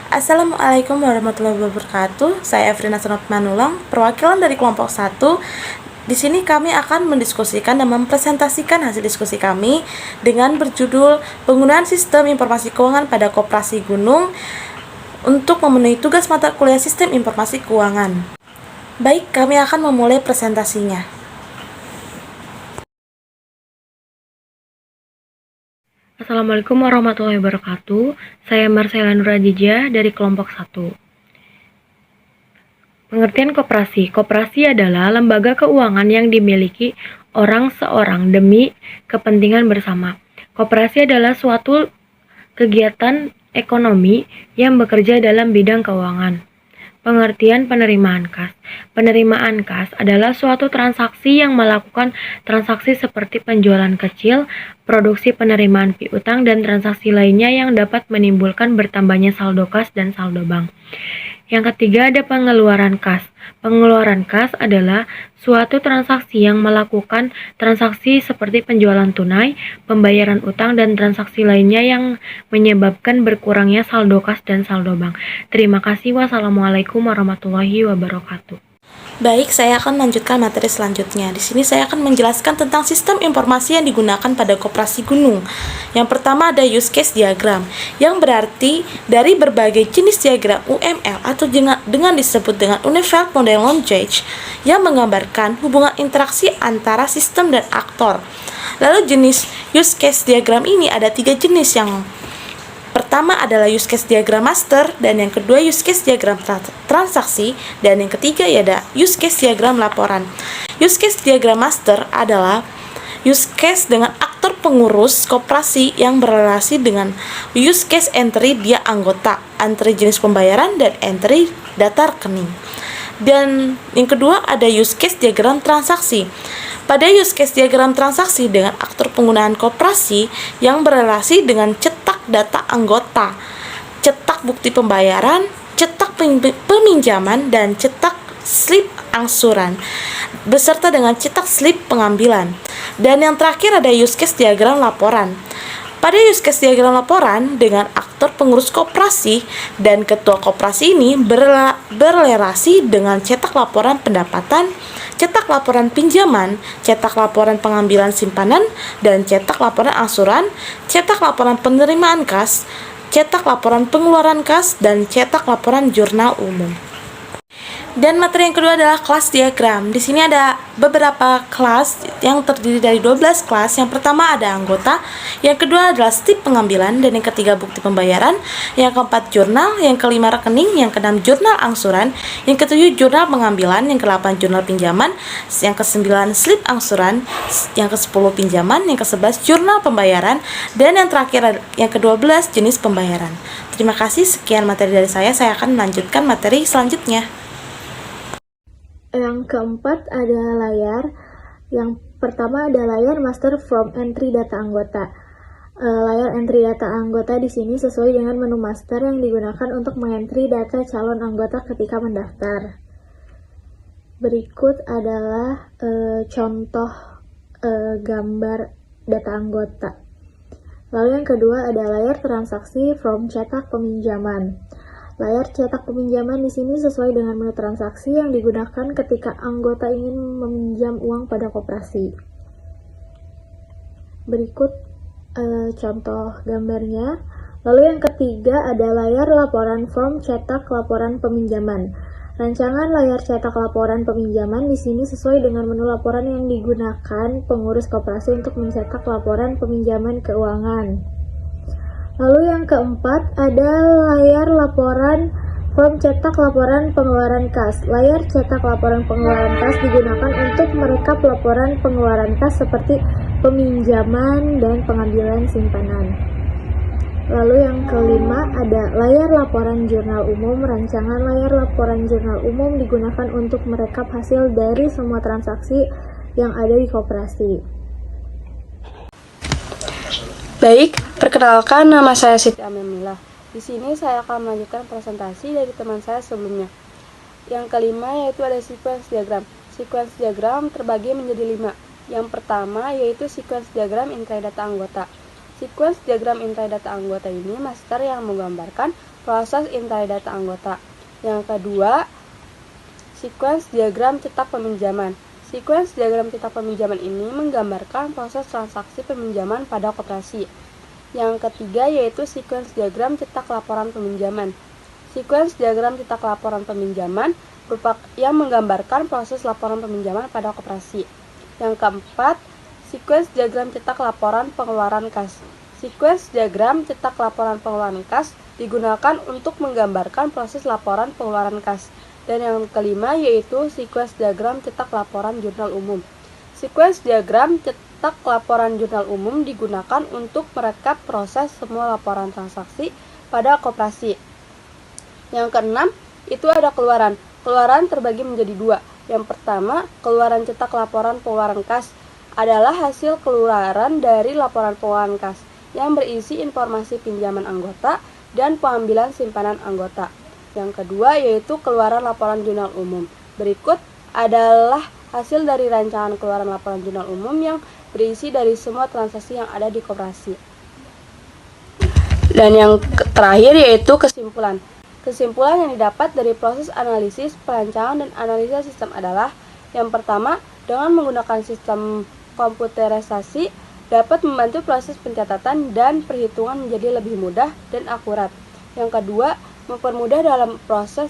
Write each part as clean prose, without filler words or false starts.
Assalamualaikum warahmatullahi wabarakatuh. Saya Efrina Senot Manulong, perwakilan dari kelompok 1. Di sini kami akan mendiskusikan dan mempresentasikan hasil diskusi kami dengan berjudul Penggunaan Sistem Informasi Keuangan pada Koperasi Gunung untuk memenuhi tugas mata kuliah Sistem Informasi Keuangan. Baik, kami akan memulai presentasinya. Assalamualaikum warahmatullahi wabarakatuh. Saya Marcella Nurajija dari kelompok 1. Pengertian koperasi. Koperasi adalah lembaga keuangan yang dimiliki orang seorang demi kepentingan bersama. Koperasi adalah suatu kegiatan ekonomi yang bekerja dalam bidang keuangan. Pengertian penerimaan kas. Penerimaan kas adalah suatu transaksi yang melakukan transaksi seperti penjualan kecil, produksi penerimaan piutang, dan transaksi lainnya yang dapat menimbulkan bertambahnya saldo kas dan saldo bank. Yang ketiga ada pengeluaran kas. Pengeluaran kas adalah suatu transaksi yang melakukan transaksi seperti penjualan tunai, pembayaran utang, dan transaksi lainnya yang menyebabkan berkurangnya saldo kas dan saldo bank. Terima kasih. Wassalamualaikum warahmatullahi wabarakatuh. Baik, saya akan melanjutkan materi selanjutnya. Di sini saya akan menjelaskan tentang sistem informasi yang digunakan pada koperasi gunung. Yang pertama ada use case diagram, yang berarti dari berbagai jenis diagram UML atau dengan disebut dengan Unified Model Language yang menggambarkan hubungan interaksi antara sistem dan aktor. Lalu jenis use case diagram ini ada 3 jenis. Yang pertama adalah use case diagram master, dan yang kedua use case diagram transaksi, dan yang ketiga ada use case diagram laporan. Use case diagram master adalah use case dengan aktor pengurus koperasi yang berrelasi dengan use case entry dia anggota, entry jenis pembayaran, dan entry data rekening. Dan yang kedua ada use case diagram transaksi. Pada use case diagram transaksi dengan aktor penggunaan koperasi yang berrelasi dengan cetak data anggota, cetak bukti pembayaran, cetak peminjaman, dan cetak slip angsuran, beserta dengan cetak slip pengambilan. Dan yang terakhir ada use case diagram laporan. Pada use case diagram laporan dengan aktor pengurus koperasi dan ketua koperasi ini berrelasi dengan cetak laporan pendapatan, cetak laporan pinjaman, cetak laporan pengambilan simpanan, dan cetak laporan angsuran, cetak laporan penerimaan kas, cetak laporan pengeluaran kas, dan cetak laporan jurnal umum. Dan materi yang kedua adalah kelas diagram. Di sini ada beberapa kelas yang terdiri dari 12 kelas. Yang pertama ada anggota, yang kedua adalah stip pengambilan, dan yang ketiga bukti pembayaran, yang keempat jurnal, yang kelima rekening, yang keenam jurnal angsuran, yang ketujuh jurnal pengambilan, yang kedelapan jurnal pinjaman, yang kesembilan slip angsuran, yang ke-10 pinjaman, yang ke-11 jurnal pembayaran, dan yang terakhir yang ke-12 jenis pembayaran. Terima kasih, sekian materi dari saya akan melanjutkan materi selanjutnya. Yang keempat ada layar. Yang pertama ada layar master from entry data anggota. Layar entry data anggota di sini sesuai dengan menu master yang digunakan untuk mengentry data calon anggota ketika mendaftar. Berikut adalah contoh gambar data anggota. Lalu yang kedua ada layar transaksi from cetak peminjaman. Layar cetak peminjaman di sini sesuai dengan menu transaksi yang digunakan ketika anggota ingin meminjam uang pada koperasi. Berikut contoh gambarnya. Lalu yang ketiga ada layar laporan form cetak laporan peminjaman. Rancangan layar cetak laporan peminjaman di sini sesuai dengan menu laporan yang digunakan pengurus koperasi untuk mencetak laporan peminjaman keuangan. Lalu yang keempat ada layar laporan form cetak laporan pengeluaran kas. Layar cetak laporan pengeluaran kas digunakan untuk merekap laporan pengeluaran kas seperti peminjaman dan pengambilan simpanan. Lalu yang kelima ada layar laporan jurnal umum. Rancangan layar laporan jurnal umum digunakan untuk merekap hasil dari semua transaksi yang ada di koperasi. Baik, perkenalkan nama saya Siti Amemilah. Di sini saya akan melanjutkan presentasi dari teman saya sebelumnya. Yang kelima yaitu ada sequence diagram. Sequence diagram terbagi menjadi 5. Yang pertama yaitu sequence diagram intrade data anggota. Sequence diagram intrade data anggota ini master yang menggambarkan proses interaksi data anggota. Yang kedua, sequence diagram cetak peminjaman. Sequence diagram cetak peminjaman ini menggambarkan proses transaksi peminjaman pada koperasi. Yang ketiga yaitu sequence diagram cetak laporan peminjaman. Sequence diagram cetak laporan peminjaman yang menggambarkan proses laporan peminjaman pada koperasi. Yang keempat, sequence diagram cetak laporan pengeluaran kas. Sequence diagram cetak laporan pengeluaran kas digunakan untuk menggambarkan proses laporan pengeluaran kas. Dan yang kelima yaitu sequence diagram cetak laporan jurnal umum. Sequence diagram cetak laporan jurnal umum digunakan untuk merekap proses semua laporan transaksi pada koperasi. Yang keenam, itu ada keluaran. Keluaran terbagi menjadi dua. Yang pertama, keluaran cetak laporan pengeluaran kas adalah hasil keluaran dari laporan pengeluaran kas yang berisi informasi pinjaman anggota dan pengambilan simpanan anggota. Yang kedua yaitu keluaran laporan jurnal umum. Berikut adalah hasil dari rancangan keluaran laporan jurnal umum yang berisi dari semua transaksi yang ada di koperasi. Dan yang terakhir yaitu kesimpulan. Kesimpulan yang didapat dari proses analisis, perancangan, dan analisa sistem adalah: yang pertama, dengan menggunakan sistem komputerisasi dapat membantu proses pencatatan dan perhitungan menjadi lebih mudah dan akurat. Yang kedua, mempermudah dalam proses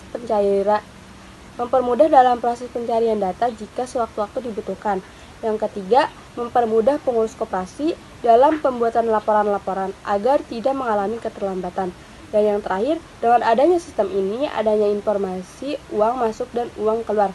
pencarian data jika sewaktu-waktu dibutuhkan. Yang ketiga, mempermudah pengurus koperasi dalam pembuatan laporan-laporan agar tidak mengalami keterlambatan. Dan yang terakhir, dengan adanya sistem ini, adanya informasi uang masuk dan uang keluar.